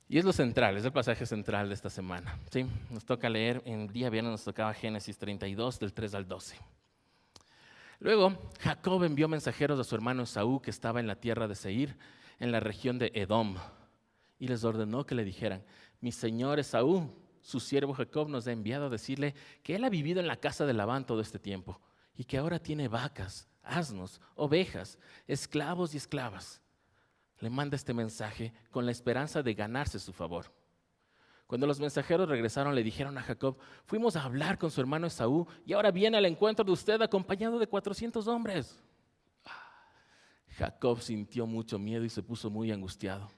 Y es lo central, es el pasaje central de esta semana. ¿Sí? Nos toca leer, en el día viernes nos tocaba Génesis 32, del 3 al 12. Luego, Jacob envió mensajeros a su hermano Esaú, que estaba en la tierra de Seir, en la región de Edom, y les ordenó que le dijeran: mi señor Esaú, su siervo Jacob, nos ha enviado a decirle que él ha vivido en la casa de Labán todo este tiempo, y que ahora tiene vacas, asnos, ovejas, esclavos y esclavas. Le manda este mensaje con la esperanza de ganarse su favor. Cuando los mensajeros regresaron, le dijeron a Jacob: fuimos a hablar con su hermano Esaú y ahora viene al encuentro de usted acompañado de 400 hombres. Jacob sintió mucho miedo y se puso muy angustiado.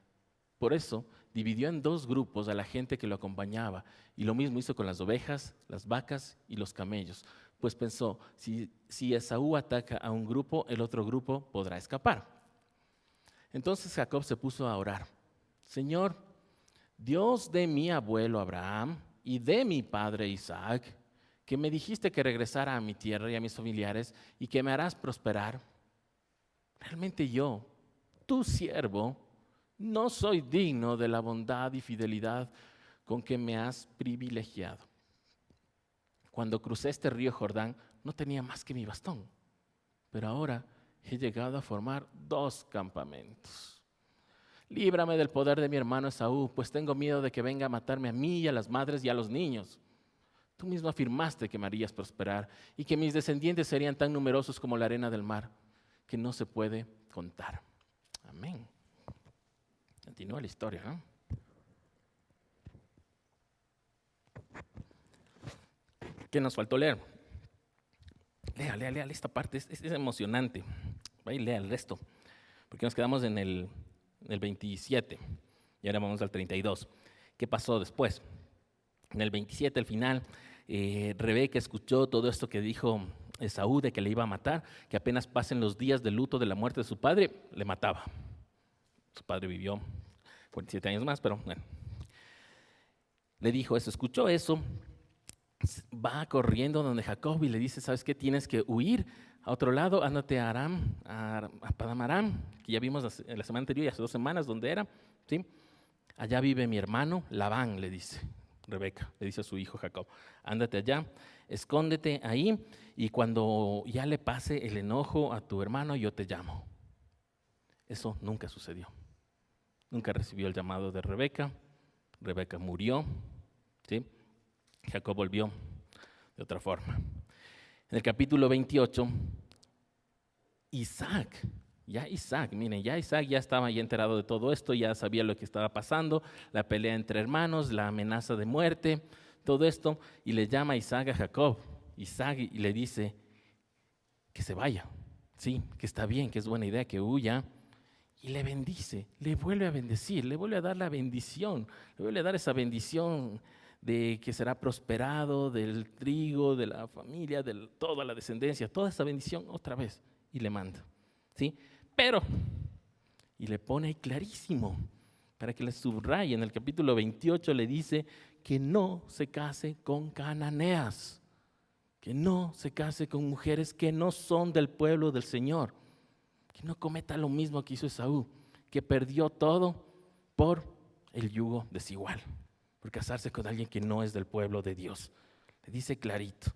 Por eso dividió en 2 grupos a la gente que lo acompañaba, y lo mismo hizo con las ovejas, las vacas y los camellos, pues pensó, si Esaú ataca a un grupo, el otro grupo podrá escapar. Entonces Jacob se puso a orar: Señor, Dios de mi abuelo Abraham y de mi padre Isaac, que me dijiste que regresara a mi tierra y a mis familiares y que me harás prosperar, realmente yo, tu siervo, no soy digno de la bondad y fidelidad con que me has privilegiado. Cuando crucé este río Jordán no tenía más que mi bastón, pero ahora he llegado a formar 2 campamentos. Líbrame del poder de mi hermano Esaú, pues tengo miedo de que venga a matarme a mí y a las madres y a los niños. Tú mismo afirmaste que me harías prosperar y que mis descendientes serían tan numerosos como la arena del mar, que no se puede contar. Amén. Continúa la historia, ¿no? ¿Qué nos faltó leer? Lea esta parte, es emocionante. Vaya y lea el resto, porque nos quedamos en el 27 y ahora vamos al 32. ¿Qué pasó después? En el 27, al final, Rebeca escuchó todo esto que dijo Esaú de que le iba a matar, que apenas pasen los días de luto de la muerte de su padre, le mataba. Su padre vivió 47 años más, pero bueno. Le dijo eso, escuchó eso, va corriendo donde Jacob y le dice, ¿sabes qué? Tienes que huir a otro lado, ándate a Aram, a Padán Aram, que ya vimos la semana anterior y hace 2 semanas dónde era, ¿sí? Allá vive mi hermano Labán, le dice Rebeca, le dice a su hijo Jacob, ándate allá, escóndete ahí y cuando ya le pase el enojo a tu hermano, yo te llamo. Eso nunca sucedió. Nunca recibió el llamado de Rebeca. Rebeca murió, ¿sí? Jacob volvió de otra forma. En el capítulo 28, Isaac, ya Isaac ya estaba ya enterado de todo esto, ya sabía lo que estaba pasando, la pelea entre hermanos, la amenaza de muerte, todo esto, y le llama a Isaac a Jacob. Isaac y le dice que se vaya, sí, que está bien, que es buena idea, que huya. Y le bendice, le vuelve a bendecir, le vuelve a dar la bendición, le vuelve a dar esa bendición de que será prosperado, del trigo, de la familia, de toda la descendencia, toda esa bendición otra vez, y le manda, ¿sí? Pero, y le pone ahí clarísimo, para que le subraye, en el capítulo 28 le dice que no se case con cananeas, que no se case con mujeres que no son del pueblo del Señor, que no cometa lo mismo que hizo Esaú, que perdió todo por el yugo desigual, por casarse con alguien que no es del pueblo de Dios. Le dice clarito,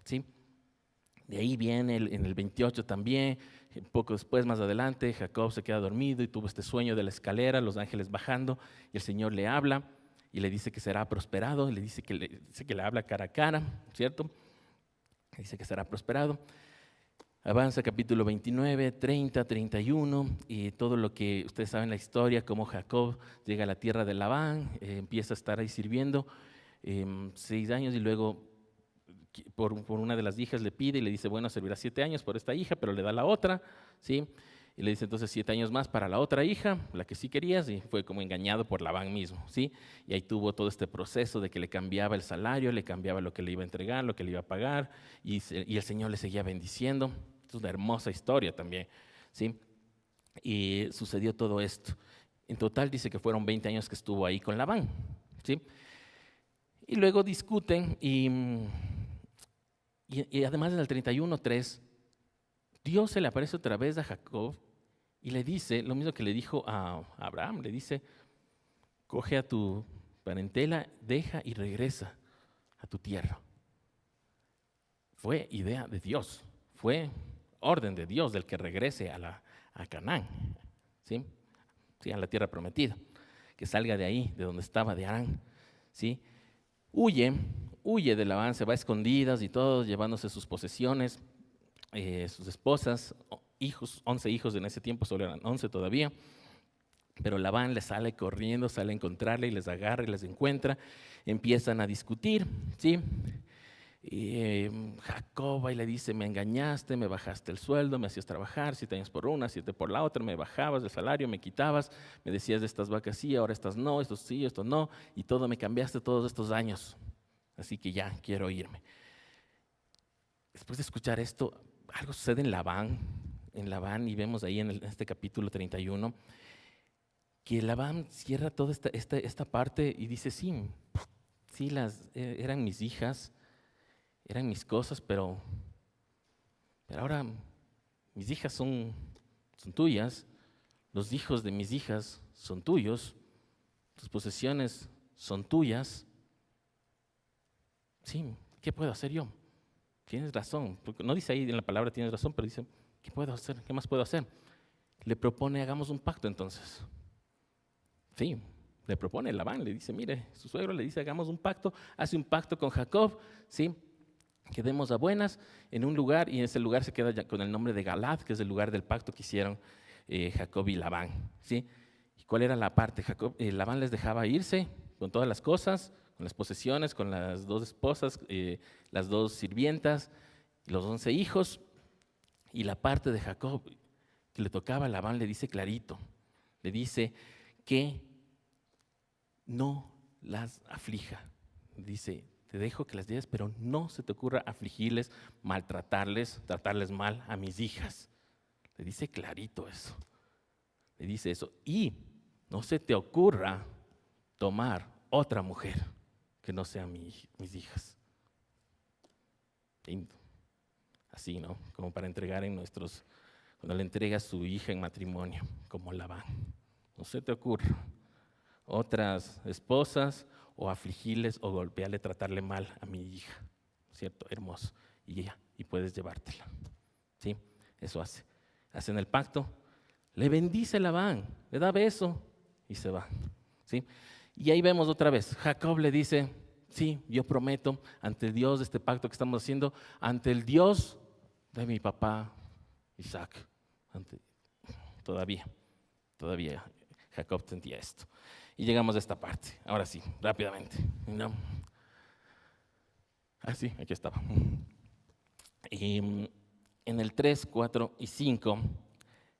¿sí? De ahí viene en el 28 también, poco después, más adelante, Jacob se queda dormido y tuvo este sueño de la escalera, los ángeles bajando, y el Señor le habla y le dice que será prosperado, le dice que le habla cara a cara, ¿cierto? Le dice que será prosperado. Avanza capítulo 29, 30, 31 y todo lo que ustedes saben la historia, cómo Jacob llega a la tierra de Labán, empieza a estar ahí sirviendo 6 años y luego por una de las hijas le pide y le dice, bueno, servirá 7 años por esta hija, pero le da la otra, ¿sí? Y le dice entonces 7 años más para la otra hija, la que sí querías, y fue como engañado por Labán mismo, ¿sí? Y ahí tuvo todo este proceso de que le cambiaba el salario, le cambiaba lo que le iba a entregar, lo que le iba a pagar, y el Señor le seguía bendiciendo. Es una hermosa historia también, ¿sí? Y sucedió todo esto. En total dice que fueron 20 años que estuvo ahí con Labán, ¿sí? Y luego discuten y además en el 31:3, Dios se le aparece otra vez a Jacob y le dice lo mismo que le dijo a Abraham, le dice, coge a tu parentela, deja y regresa a tu tierra. Fue idea de Dios, fue orden de Dios del que regrese a Canaán, ¿sí? Sí, a la tierra prometida, que salga de ahí, de donde estaba, de Arán, ¿sí? Huye de Labán, se va a escondidas y todo, llevándose sus posesiones, sus esposas, hijos, 11 hijos en ese tiempo, solo eran 11 todavía, pero Labán le sale corriendo, sale a encontrarle y les agarra y les encuentra, empiezan a discutir, ¿sí? Y Jacob ahí le dice, me engañaste, me bajaste el sueldo, me hacías trabajar 7 años por una, 7 por la otra, me bajabas el salario, me quitabas, me decías de estas vacas sí, ahora estas no, esto sí, esto no, y todo me cambiaste todos estos años, así que ya quiero irme. Después de escuchar esto, algo sucede en Labán, y vemos ahí en este capítulo 31, que Labán cierra toda esta parte y dice, sí, eran mis hijas, eran mis cosas, pero ahora mis hijas son tuyas, los hijos de mis hijas son tuyos, tus posesiones son tuyas. Sí, ¿qué puedo hacer yo? Tienes razón, porque no dice ahí en la palabra tienes razón, pero dice, ¿qué puedo hacer? ¿Qué más puedo hacer? Le propone, hagamos un pacto entonces. Sí, le propone Labán, le dice, mire, su suegro le dice, hagamos un pacto, hace un pacto con Jacob, ¿sí? Quedemos a buenas en un lugar y ese lugar se queda ya con el nombre de Galad, que es el lugar del pacto que hicieron Jacob y Labán, ¿sí? ¿Y cuál era la parte? Labán les dejaba irse con todas las cosas, con las posesiones, con las 2 esposas, las 2 sirvientas, los 11 hijos, y la parte de Jacob que le tocaba a Labán le dice clarito, le dice que no las aflija. Dice, te dejo que las lleves, pero no se te ocurra afligirles, maltratarles, tratarles mal a mis hijas. Le dice clarito eso. Le dice eso. Y no se te ocurra tomar otra mujer que no sea mis hijas. Lindo. Así, ¿no? Como para entregar cuando le entrega a su hija en matrimonio, como Labán. No se te ocurra otras esposas o afligirles o golpearle, tratarle mal a mi hija. ¿Cierto? Hermoso. Y puedes llevártela. ¿Sí? Eso hace. Hacen el pacto, le bendice Labán, le da beso y se va. ¿Sí? Y ahí vemos otra vez, Jacob le dice, sí, yo prometo ante el Dios de este pacto que estamos haciendo, ante el Dios de mi papá Isaac. Todavía Jacob sentía esto. Y llegamos a esta parte, ahora sí, rápidamente. ¿No? Sí, aquí estaba. Y en el 3, 4 y 5,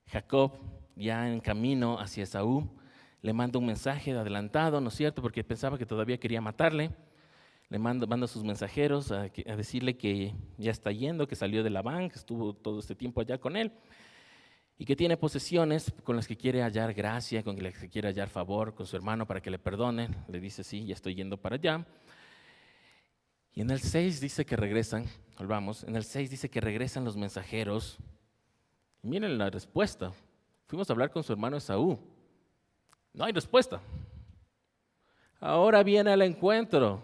Jacob, ya en camino hacia Esaú, le manda un mensaje de adelantado, ¿no es cierto? Porque pensaba que todavía quería matarle. Le manda a sus mensajeros a decirle que ya está yendo, que salió de Labán, que estuvo todo este tiempo allá con él, y que tiene posesiones con las que quiere hallar gracia, con las que quiere hallar favor con su hermano para que le perdone. Le dice, sí, ya estoy yendo para allá. Y en el 6 dice que regresan, volvamos, en el 6 dice que regresan los mensajeros. Y miren la respuesta. Fuimos a hablar con su hermano Esaú. No hay respuesta. Ahora viene al encuentro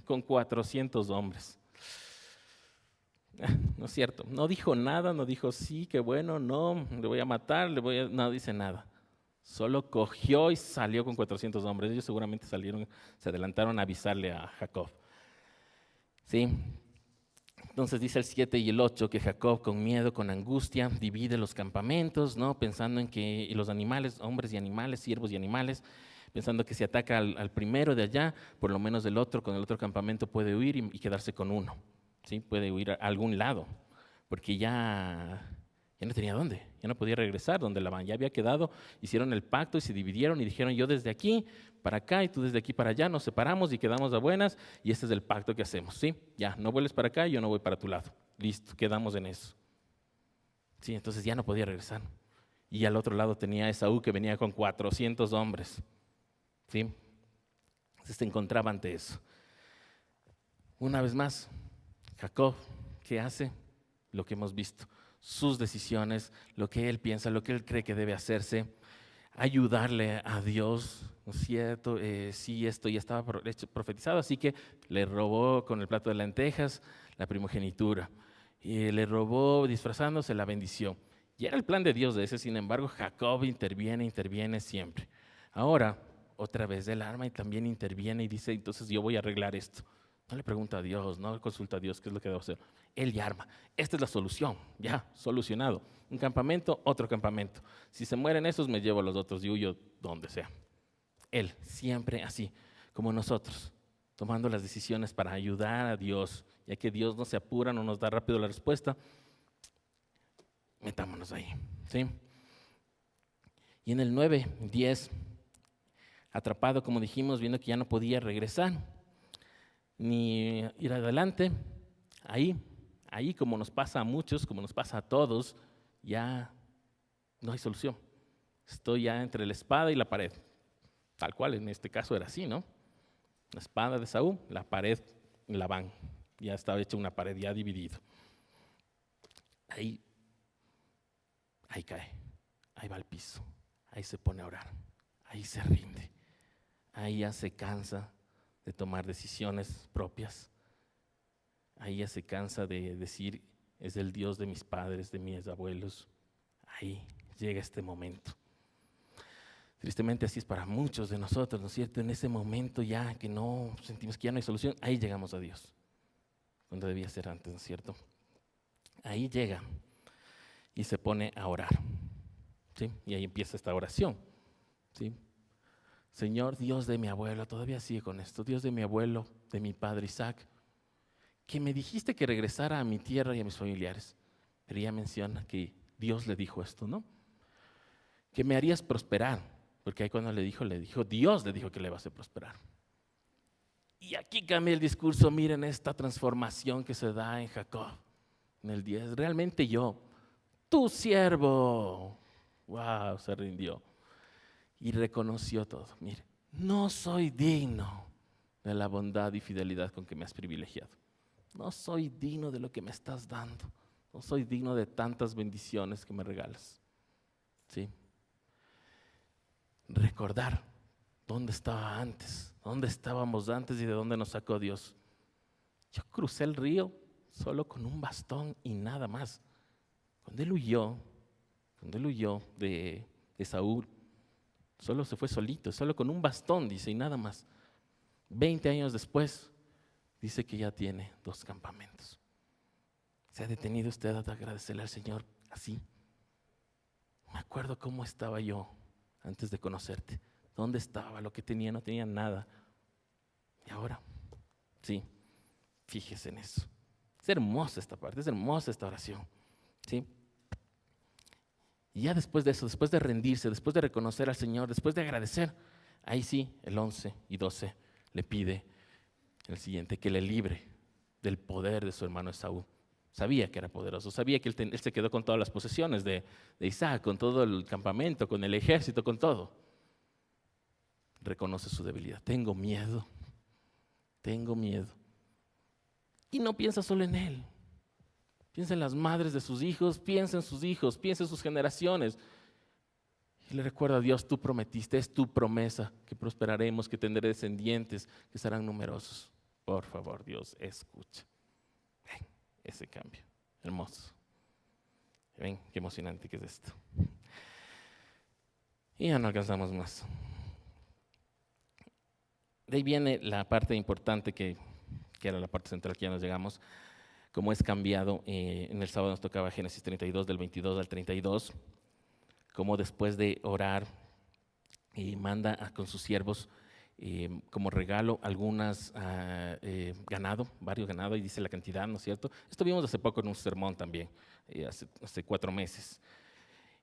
con 400 hombres. No es cierto. No dijo nada, no dijo sí, qué bueno, no, le voy a matar, no dice nada. Solo cogió y salió con 400 hombres. Ellos seguramente se adelantaron a avisarle a Jacob. ¿Sí? Entonces dice el 7 y el 8 que Jacob con miedo, con angustia, divide los campamentos, ¿no? Pensando en que los animales, hombres y animales, siervos y animales, pensando que si ataca al primero de allá, por lo menos con el otro campamento puede huir y quedarse con uno, ¿sí? Puede huir a algún lado, porque ya no tenía dónde, ya no podía regresar donde Labán, ya había quedado, hicieron el pacto y se dividieron y dijeron, yo desde aquí para acá y tú desde aquí para allá, nos separamos y quedamos a buenas y este es el pacto que hacemos, ¿sí? Ya, no vuelves para acá y yo no voy para tu lado, listo, quedamos en eso. Sí, entonces ya no podía regresar. Y al otro lado tenía a Esaú que venía con 400 hombres, ¿sí? Entonces se encontraba ante eso. Una vez más, Jacob, ¿qué hace? Lo que hemos visto, sus decisiones, lo que él piensa, lo que él cree que debe hacerse, ayudarle a Dios, ¿no es cierto? Sí, esto ya estaba profetizado, así que le robó con el plato de lentejas la primogenitura, y le robó disfrazándose la bendición. Y era el plan de Dios de ese, sin embargo, Jacob interviene siempre. Ahora, otra vez el arma y también interviene y dice, entonces yo voy a arreglar esto. No le pregunta a Dios, no le consulta a Dios qué es lo que debo hacer. Él ya arma. Esta es la solución, ya, solucionado. Un campamento, otro campamento. Si se mueren esos, me llevo a los otros y huyo donde sea. Él, siempre así, como nosotros, tomando las decisiones para ayudar a Dios, ya que Dios no se apura, no nos da rápido la respuesta, metámonos ahí, ¿sí? Y en el 9, 10, atrapado, como dijimos, viendo que ya no podía regresar, ni ir adelante, ahí como nos pasa a muchos, como nos pasa a todos, ya no hay solución. Estoy ya entre la espada y la pared. Tal cual, en este caso era así, ¿no? La espada de Saúl, la pared, Labán. Ya estaba hecha una pared, ya dividido. Ahí cae, ahí va al piso, ahí se pone a orar, ahí se rinde, ahí ya se cansa de tomar decisiones propias. Ahí ya se cansa de decir, es el Dios de mis padres, de mis abuelos. Ahí llega este momento. Tristemente así es para muchos de nosotros, ¿no es cierto? En ese momento ya que no sentimos que ya no hay solución, ahí llegamos a Dios, cuando debía ser antes, ¿no es cierto? Ahí llega y se pone a orar, ¿sí? Y ahí empieza esta oración, ¿sí? Señor, Dios de mi abuelo, todavía sigue con esto, Dios de mi abuelo, de mi padre Isaac, que me dijiste que regresara a mi tierra y a mis familiares. Pero ya menciona que Dios le dijo esto, ¿no? Que me harías prosperar, porque ahí cuando le dijo, Dios le dijo que le va a hacer prosperar. Y aquí cambia el discurso, miren esta transformación que se da en Jacob, en el 10. Realmente yo, tu siervo, wow, se rindió y reconoció todo. Mire, no soy digno de la bondad y fidelidad con que me has privilegiado. No soy digno de lo que me estás dando. No soy digno de tantas bendiciones que me regalas. ¿Sí? Recordar dónde estaba antes, dónde estábamos antes y de dónde nos sacó Dios. Yo crucé el río solo con un bastón y nada más. Cuando él huyó de Saúl, solo se fue solito, solo con un bastón, dice, y nada más. 20 años después, dice que ya tiene 2 campamentos. ¿Se ha detenido usted a agradecerle al Señor así? Me acuerdo cómo estaba yo antes de conocerte. ¿Dónde estaba? Lo que tenía, no tenía nada. Y ahora, sí, fíjese en eso. Es hermosa esta parte, es hermosa esta oración. ¿Sí? Y ya después de eso, después de rendirse, después de reconocer al Señor, después de agradecer, ahí sí, el 11 y 12 le pide el siguiente, que le libre del poder de su hermano Esaú. Sabía que era poderoso, sabía que él se quedó con todas las posesiones de Isaac, con todo el campamento, con el ejército, con todo. Reconoce su debilidad. Tengo miedo. Y no piensa solo en él. Piensa en las madres de sus hijos, piensa en sus hijos, piensa en sus generaciones. Y le recuerda a Dios, tú prometiste, es tu promesa, que prosperaremos, que tendré descendientes, que serán numerosos. Por favor, Dios, escucha. Ven, ese cambio, hermoso. Ven, qué emocionante que es esto. Y ya no alcanzamos más. De ahí viene la parte importante que era la parte central que ya nos llegamos. Como es cambiado, en el sábado nos tocaba Génesis 32, del 22 al 32, como después de orar, manda con sus siervos como regalo algunas varios ganados, y dice la cantidad, ¿no es cierto? Esto vimos hace poco en un sermón también, hace 4 meses.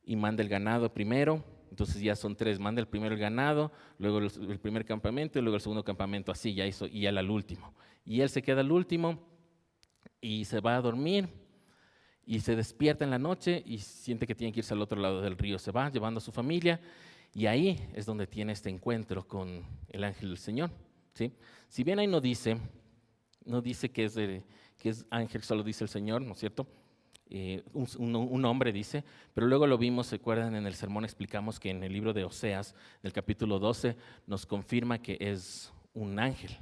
Y manda el ganado primero, entonces ya son 3, manda el primero el ganado, luego el primer campamento y luego el segundo campamento, así ya hizo, y él al último. Y él se queda al último y se va a dormir y se despierta en la noche y siente que tiene que irse al otro lado del río. Se va llevando a su familia y ahí es donde tiene este encuentro con el ángel del Señor, ¿sí? Si bien ahí no dice que es ángel, solo dice el Señor, ¿no es cierto? Un hombre dice, pero luego lo vimos, ¿se acuerdan? En el sermón explicamos que en el libro de Oseas, del capítulo 12, nos confirma que es un ángel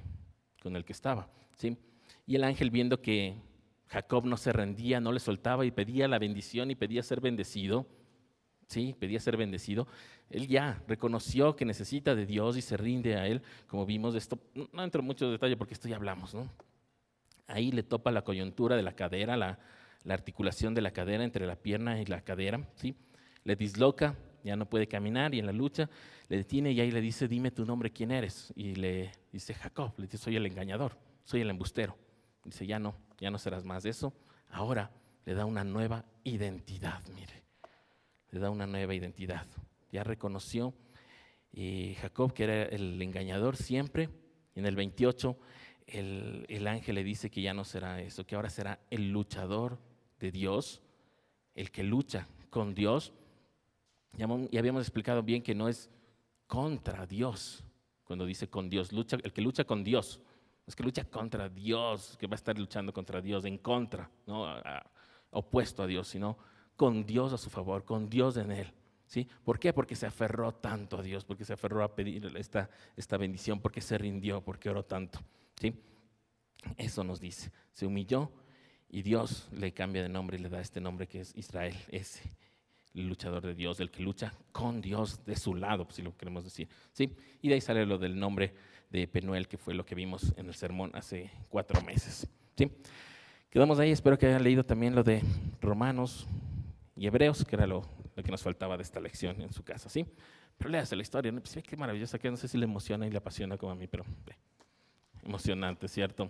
con el que estaba, ¿sí? Y el ángel, viendo que Jacob no se rendía, no le soltaba y pedía la bendición y pedía ser bendecido, ¿sí? Pedía ser bendecido. Él ya reconoció que necesita de Dios y se rinde a él, como vimos. Esto no entro en mucho detalle porque esto ya hablamos, ¿no? Ahí le topa la coyuntura de la cadera, la articulación de la cadera entre la pierna y la cadera, ¿sí? Le disloca, ya no puede caminar, y en la lucha le detiene y ahí le dice, dime tu nombre, ¿quién eres? Y le dice Jacob, le dice, soy el engañador, soy el embustero. Dice, ya no serás más de eso. Ahora le da una nueva identidad, mire, le da una nueva identidad. Ya reconoció Jacob que era el engañador siempre. En el 28 el ángel le dice que ya no será eso, que ahora será el luchador de Dios, el que lucha con Dios. Ya habíamos explicado bien que no es contra Dios. Cuando dice con Dios, el que lucha con Dios. Es que lucha contra Dios, que va a estar luchando contra Dios, en contra, no opuesto a Dios, sino con Dios a su favor, con Dios en él. ¿Sí? ¿Por qué? Porque se aferró tanto a Dios, porque se aferró a pedir esta bendición, porque se rindió, porque oró tanto. ¿Sí? Eso nos dice, se humilló y Dios le cambia de nombre y le da este nombre que es Israel, ese el luchador de Dios, el que lucha con Dios de su lado, si lo queremos decir. ¿Sí? Y de ahí sale lo del nombre de Penuel, que fue lo que vimos en el sermón hace 4 meses. ¿Sí? Quedamos ahí, espero que hayan leído también lo de Romanos y Hebreos, que era lo que nos faltaba de esta lección en su casa. ¿Sí? Pero léase la historia, ¿no? Pues, qué maravillosa, que no sé si le emociona y le apasiona como a mí, pero emocionante, ¿cierto?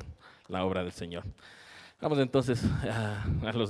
La obra del Señor. Vamos entonces a los anuncios.